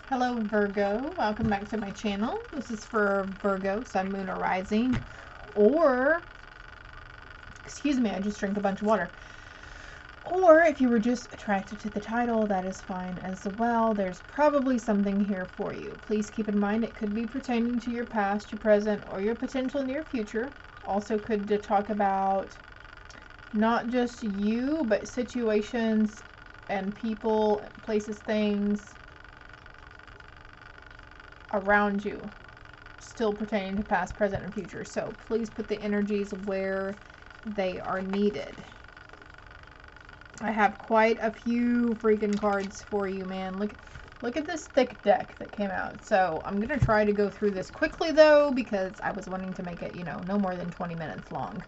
Hello Virgo, welcome back to my channel. This is for Virgo, Sun, Moon, or Rising, or, excuse me, I just drank a bunch of water. Or if you were just attracted to the title, that is fine as well. There's probably something here for you. Please keep in mind it could be pertaining to your past, your present, or your potential near future. Also could to talk about not just you, but situations and people, places, things around you, still pertaining to past, present, and future. So please put the energies where they are needed. I have quite a few freaking cards for you, man. Look at this thick deck that came out. So I'm gonna try to go through this quickly though, because I was wanting to make it, you know, no more than 20 minutes long,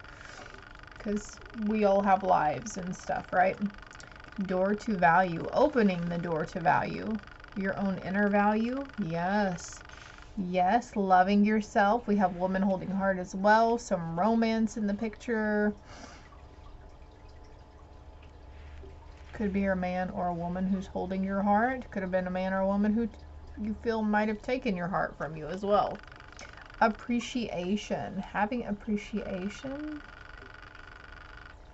because we all have lives and stuff, right? Door to value, opening the door to value. Your own inner value. Yes. Yes, loving yourself. We have woman holding heart as well. Some romance in the picture. Could be a man or a woman who's holding your heart. Could have been a man or a woman who you feel might have taken your heart from you as well. Appreciation. Having appreciation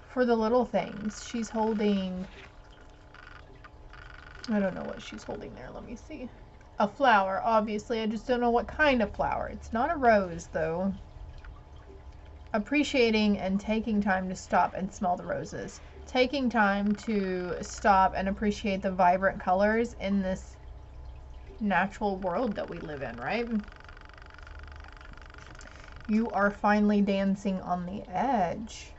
for the little things. She's holding, I don't know what she's holding there. Let me see. A flower, obviously. I just don't know what kind of flower. It's not a rose, though. Appreciating and taking time to stop and smell the roses. Taking time to stop and appreciate the vibrant colors in this natural world that we live in, right? You are finally dancing on the edge.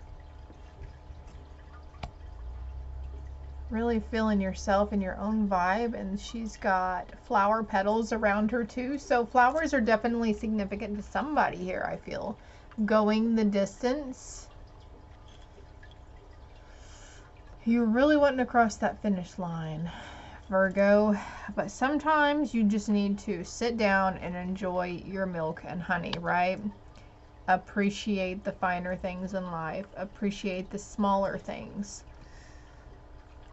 Really feeling yourself and your own vibe, and she's got flower petals around her too. So flowers are definitely significant to somebody here, I feel. Going the distance. You're really wanting to cross that finish line, Virgo, but sometimes you just need to sit down and enjoy your milk and honey, right? Appreciate the finer things in life. Appreciate the smaller things.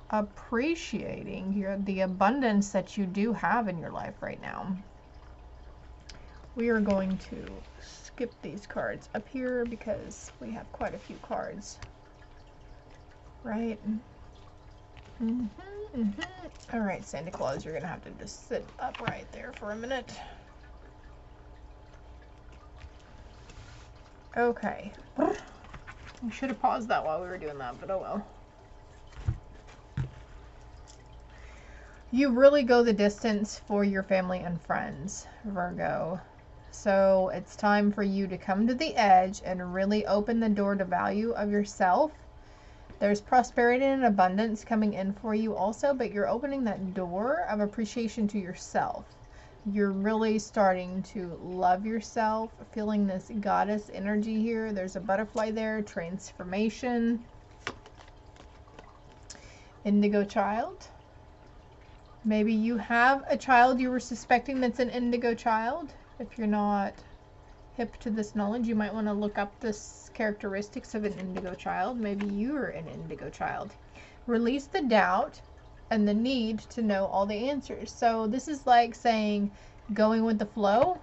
Appreciating the abundance that you do have in your life right now. We are going to skip these cards up here because we have quite a few cards, right? All right, Santa Claus, you're gonna have to just sit up right there for a minute. Okay. We should have paused that while we were doing that, but oh well. You really go the distance for your family and friends, Virgo. So it's time for you to come to the edge and really open the door to value of yourself. There's prosperity and abundance coming in for you also, but you're opening that door of appreciation to yourself. You're really starting to love yourself, feeling this goddess energy here. There's a butterfly there, transformation. Indigo child. Maybe you have a child you were suspecting that's an indigo child. If you're not hip to this knowledge, you might want to look up this characteristics of an indigo child. Maybe you're an indigo child. Release the doubt and the need to know all the answers. So this is like saying going with the flow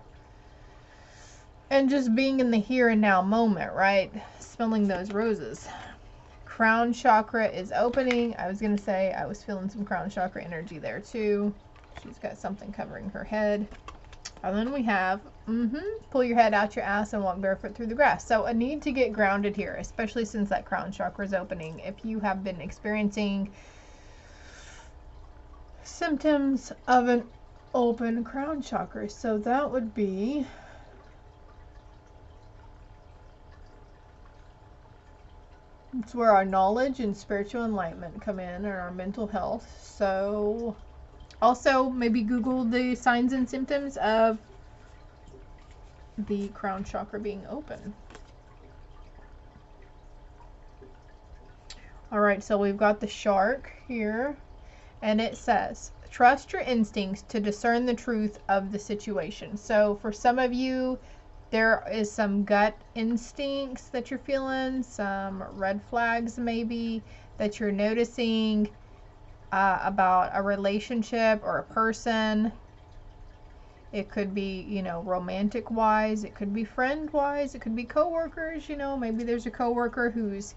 and just being in the here and now moment, right? Smelling those roses. Crown chakra is opening. I was going to say I was feeling some crown chakra energy there too. She's got something covering her head. And then we have, pull your head out your ass and walk barefoot through the grass. So a need to get grounded here, especially since that crown chakra is opening. If you have been experiencing symptoms of an open crown chakra. So that would be it's where our knowledge and spiritual enlightenment come in, and our mental health. So also maybe Google the signs and symptoms of the crown chakra being open. All right, so we've got the shark here, and it says, trust your instincts to discern the truth of the situation. So for some of you, there is some gut instincts that you're feeling, some red flags maybe that you're noticing about a relationship or a person. It could be, you know, romantic wise. It could be friend wise. It could be coworkers. You know, maybe there's a coworker who's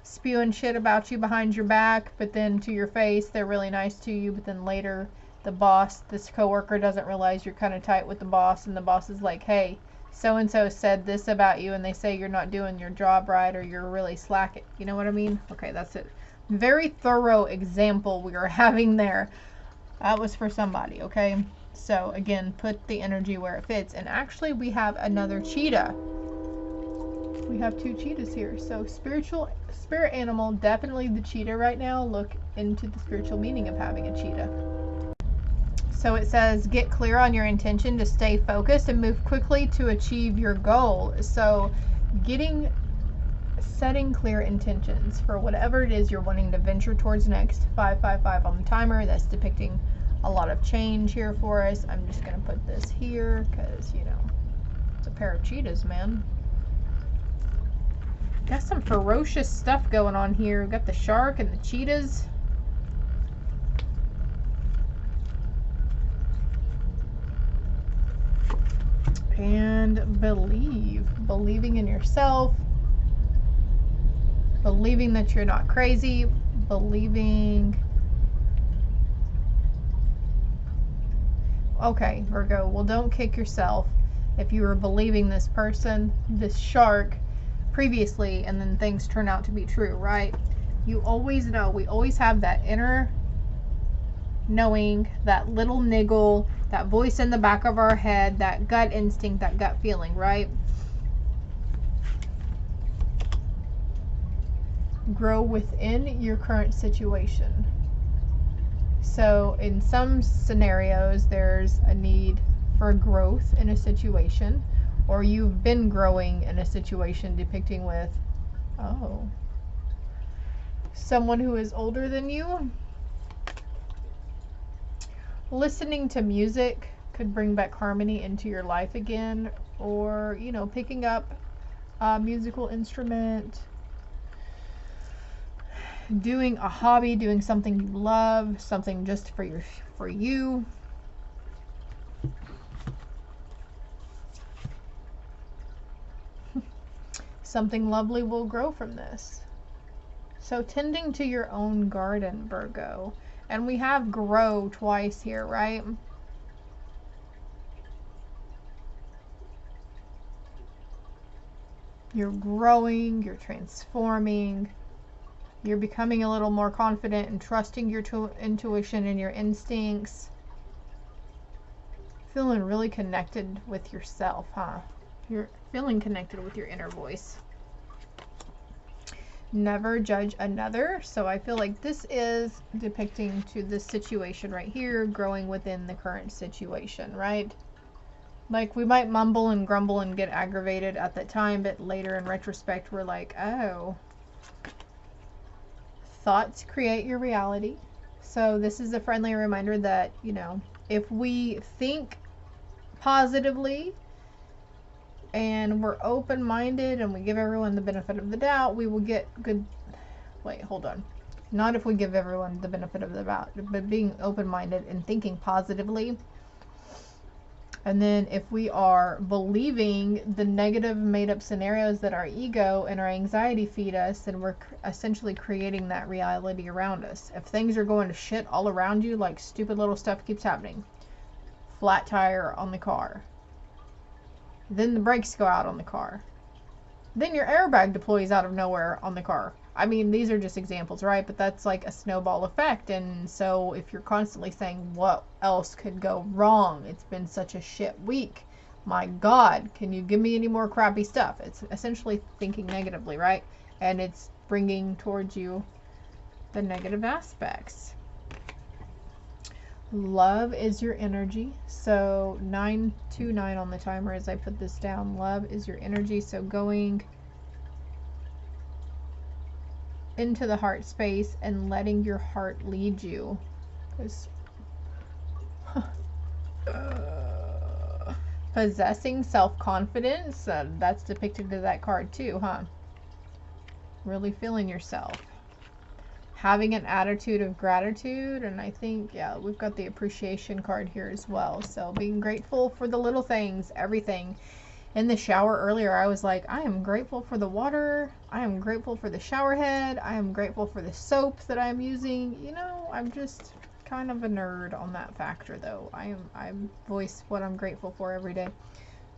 spewing shit about you behind your back, but then to your face they're really nice to you, but then later the boss, this coworker, doesn't realize you're kind of tight with the boss, and the boss is like, hey, so and so said this about you, and they say you're not doing your job right, or you're really slacking. You know what I mean? Okay, that's it. Very thorough example we are having there. That was for somebody. Okay, so again, put the energy where it fits. And actually we have another cheetah. We have two cheetahs here. So spirit animal, definitely the cheetah right now. Look into the spiritual meaning of having a cheetah. So it says, get clear on your intention to stay focused and move quickly to achieve your goal. So setting clear intentions for whatever it is you're wanting to venture towards next. 555 on the timer. That's depicting a lot of change here for us. I'm just going to put this here because, you know, it's a pair of cheetahs, man. Got some ferocious stuff going on here. We've got the shark and the cheetahs. And believing in yourself, believing that you're not crazy, believing. Okay, Virgo, well, don't kick yourself if you were believing this person, this shark, previously, and then things turn out to be true, right? You always know, we always have that inner knowing, that little niggle, that voice in the back of our head, that gut instinct, that gut feeling, right? Grow within your current situation. So in some scenarios, there's a need for growth in a situation, or you've been growing in a situation, depicting with, oh, someone who is older than you. Listening to music could bring back harmony into your life again, or, you know, picking up a musical instrument, doing a hobby, doing something you love, something just for you. Something lovely will grow from this. So tending to your own garden, Virgo. And we have grow twice here, right? You're growing, you're transforming, you're becoming a little more confident and trusting your intuition and your instincts. Feeling really connected with yourself, huh? You're feeling connected with your inner voice. Never judge another. So I feel like this is depicting to this situation right here, growing within the current situation, right? Like we might mumble and grumble and get aggravated at that time, but later in retrospect, we're like, oh, thoughts create your reality. So this is a friendly reminder that, you know, if we think positively and we're open-minded and we give everyone the benefit of the doubt, we will get good. Wait, hold on. Not if we give everyone the benefit of the doubt, but being open-minded and thinking positively. And then if we are believing the negative made-up scenarios that our ego and our anxiety feed us, then we're essentially creating that reality around us. If things are going to shit all around you, like stupid little stuff keeps happening, flat tire on the car, then the brakes go out on the car, then your airbag deploys out of nowhere on the car. I mean, these are just examples, right? But that's like a snowball effect. And so if you're constantly saying, what else could go wrong? It's been such a shit week. My God, can you give me any more crappy stuff? It's essentially thinking negatively, right? And it's bringing towards you the negative aspects. Love is your energy. So 929 on the timer as I put this down. Love is your energy. So going into the heart space and letting your heart lead you. Possessing self-confidence, that's depicted to that card too, huh? Really feeling yourself. having an attitude of gratitude. And I think, yeah, we've got the appreciation card here as well. So being grateful for the little things, everything. In the shower earlier, I was like, I am grateful for the water. I am grateful for the shower head. I am grateful for the soap that I'm using. You know, I'm just kind of a nerd on that factor, though. I voice what I'm grateful for every day.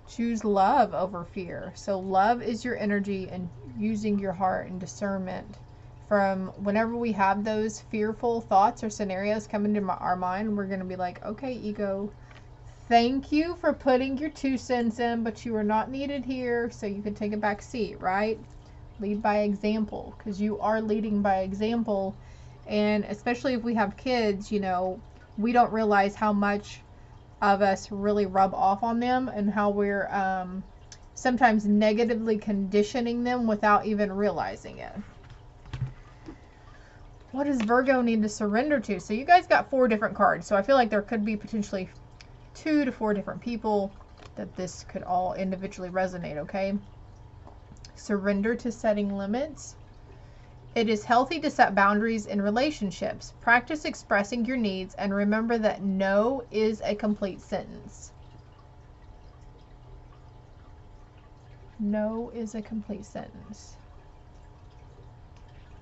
Choose love over fear. So love is your energy and using your heart and discernment. From whenever we have those fearful thoughts or scenarios come into our mind, we're going to be like, okay, ego, thank you for putting your 2 cents in, but you are not needed here, so you can take a back seat, right? Lead by example, because you are leading by example. And especially if we have kids, you know, we don't realize how much of us really rub off on them and how we're sometimes negatively conditioning them without even realizing it. What does Virgo need to surrender to? So you guys got 4 different cards, so I feel like there could be potentially 2 to 4 different people that this could all individually resonate, okay? Surrender to setting limits. It is healthy to set boundaries in relationships. Practice expressing your needs and remember that no is a complete sentence. No is a complete sentence.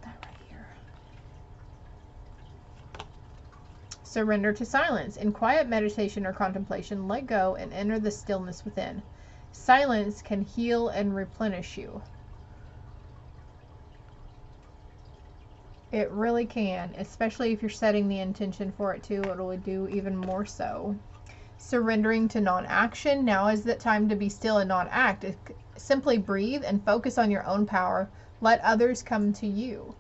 That right here. Surrender to silence. In quiet meditation or contemplation, let go and enter the stillness within. Silence can heal and replenish you. It really can, especially if you're setting the intention for it too. It will do even more so. Surrendering to non-action. Now is the time to be still and not act. Simply breathe and focus on your own power. Let others come to you.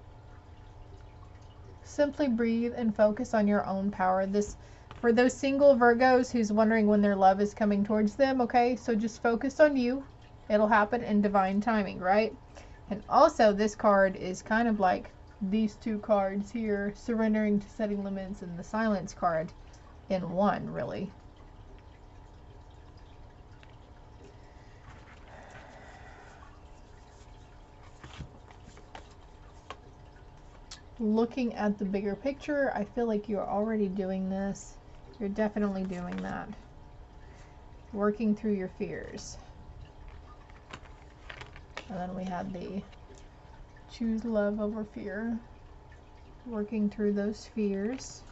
Simply breathe and focus on your own power. This, for those single Virgos who's wondering when their love is coming towards them, okay? So just focus on you. It'll happen in divine timing, right? And also this card is kind of like these 2 cards here, surrendering to setting limits, and the silence card in one, really. Looking at the bigger picture, I feel like you're already doing this. You're definitely doing that. Working through your fears. And then we had the choose love over fear. Working through those fears.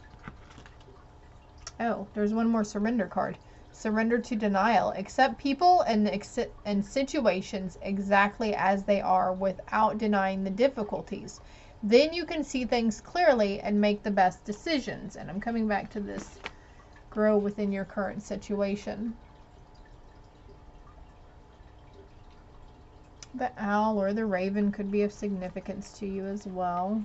Oh, there's one more surrender card. Surrender to denial. Accept people and situations exactly as they are without denying the difficulties. Then you can see things clearly and make the best decisions. And I'm coming back to this. Grow within your current situation. The owl or the raven could be of significance to you as well.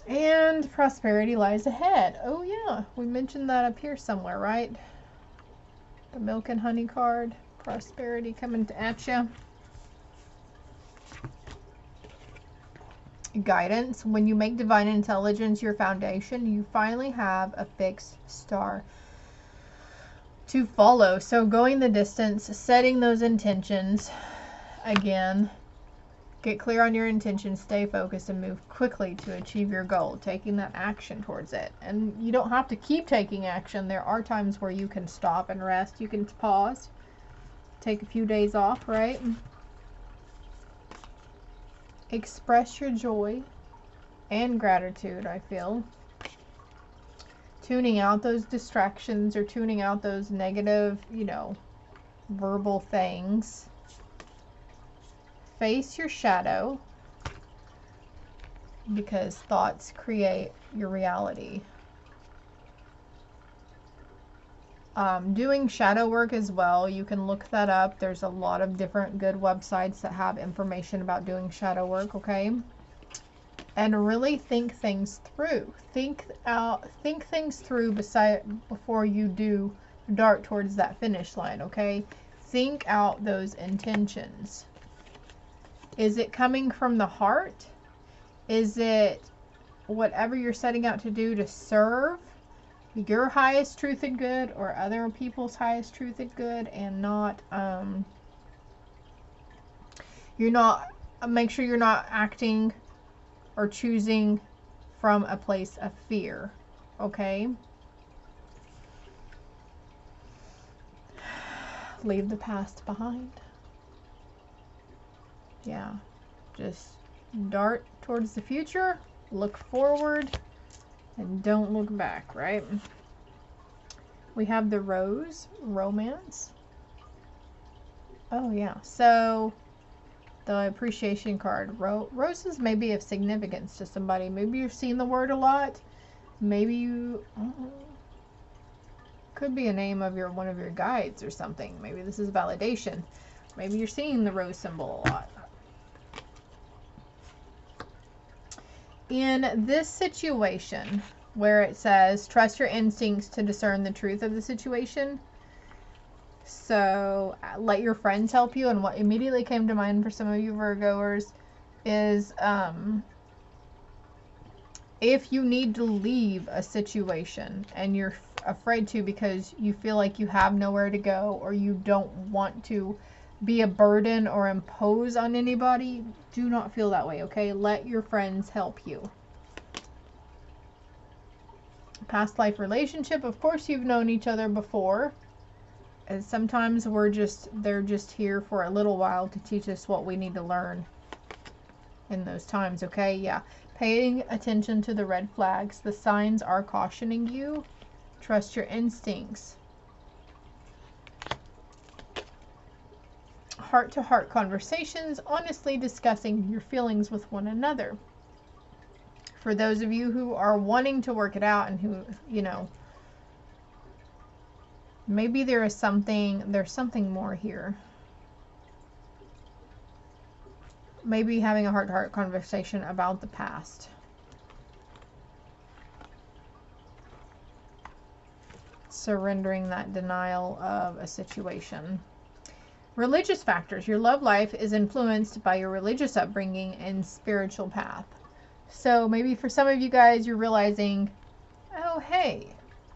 And prosperity lies ahead. Oh yeah, we mentioned that up here somewhere, right? The milk and honey card. Prosperity coming at you. Guidance. When you make divine intelligence your foundation, you finally have a fixed star to follow. So going the distance, setting those intentions. Again, get clear on your intentions, stay focused, and move quickly to achieve your goal, taking that action towards it. And you don't have to keep taking action. There are times where you can stop and rest. You can pause, take a few days off, right? Express your joy and gratitude, I feel. Tuning out those distractions or tuning out those negative, you know, verbal things. Face your shadow, because thoughts create your reality. Doing shadow work as well, you can look that up. There's a lot of different good websites that have information about doing shadow work, okay? And really think things through. Think things through before you do dart towards that finish line, okay? Think out those intentions. Is it coming from the heart? Is it whatever you're setting out to do to serve your highest truth and good, or other people's highest truth and good, and not you're not make sure you're not acting or choosing from a place of fear, okay? Leave the past behind. Yeah, just dart towards the future, look forward, and don't look back, right? We have the Rose, romance. Oh yeah, so the appreciation card. Roses may be of significance to somebody. Maybe you're seeing the word a lot. Maybe you could be a name of one of your guides or something. Maybe this is validation. Maybe you're seeing the rose symbol a lot. In this situation where it says trust your instincts to discern the truth of the situation, so let your friends help you. And what immediately came to mind for some of you Virgoers is if you need to leave a situation and you're afraid to because you feel like you have nowhere to go, or you don't want to be a burden or impose on anybody, do not feel that way, okay? Let your friends help you. Past life relationship, of course you've known each other before. And sometimes they're just here for a little while to teach us what we need to learn in those times, okay? Yeah. Paying attention to the red flags. The signs are cautioning you. Trust your instincts. Heart-to-heart conversations, honestly discussing your feelings with one another. For those of you who are wanting to work it out and who, you know, maybe there's something more here. Maybe having a heart-to-heart conversation about the past. Surrendering that denial of a situation. Religious factors. Your love life is influenced by your religious upbringing and spiritual path. So maybe for some of you guys, you're realizing, oh, hey,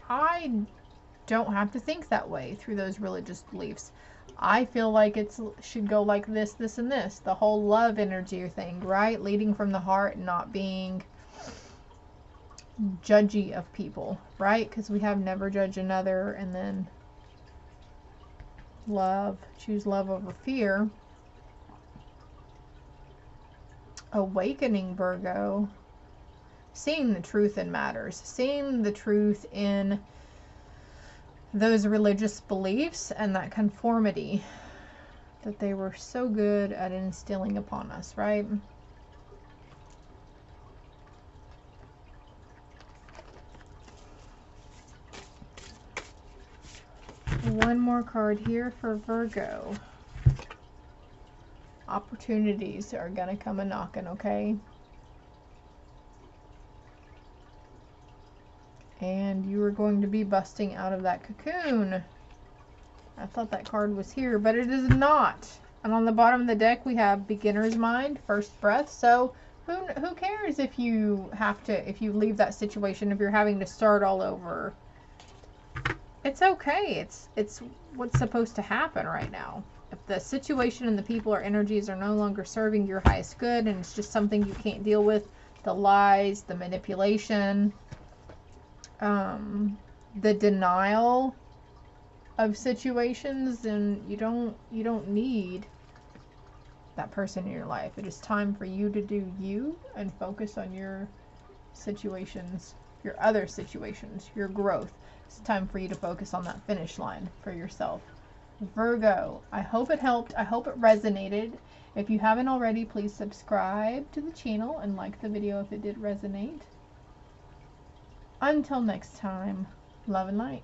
I don't have to think that way through those religious beliefs. I feel like it should go like this, this, and this. The whole love energy thing, right? Leading from the heart, not being judgy of people, right? Because we have never judge another, and then love, choose love over fear. Awakening, Virgo. Seeing the truth in matters. Seeing the truth in those religious beliefs and that conformity that they were so good at instilling upon us, right? One more card here for Virgo. Opportunities are gonna come a knocking, okay? And you are going to be busting out of that cocoon. I thought that card was here, but it is not. And on the bottom of the deck, we have beginner's mind, first breath. So who cares if you leave that situation, if you're having to start all over? It's okay. It's what's supposed to happen right now. If the situation and the people or energies are no longer serving your highest good, and it's just something you can't deal with, the lies, the manipulation, the denial of situations, then you don't need that person in your life. It is time for you to do you and focus on your situations, your other situations, your growth. It's time for you to focus on that finish line for yourself. Virgo, I hope it helped. I hope it resonated. If you haven't already, please subscribe to the channel and like the video if it did resonate. Until next time, love and light.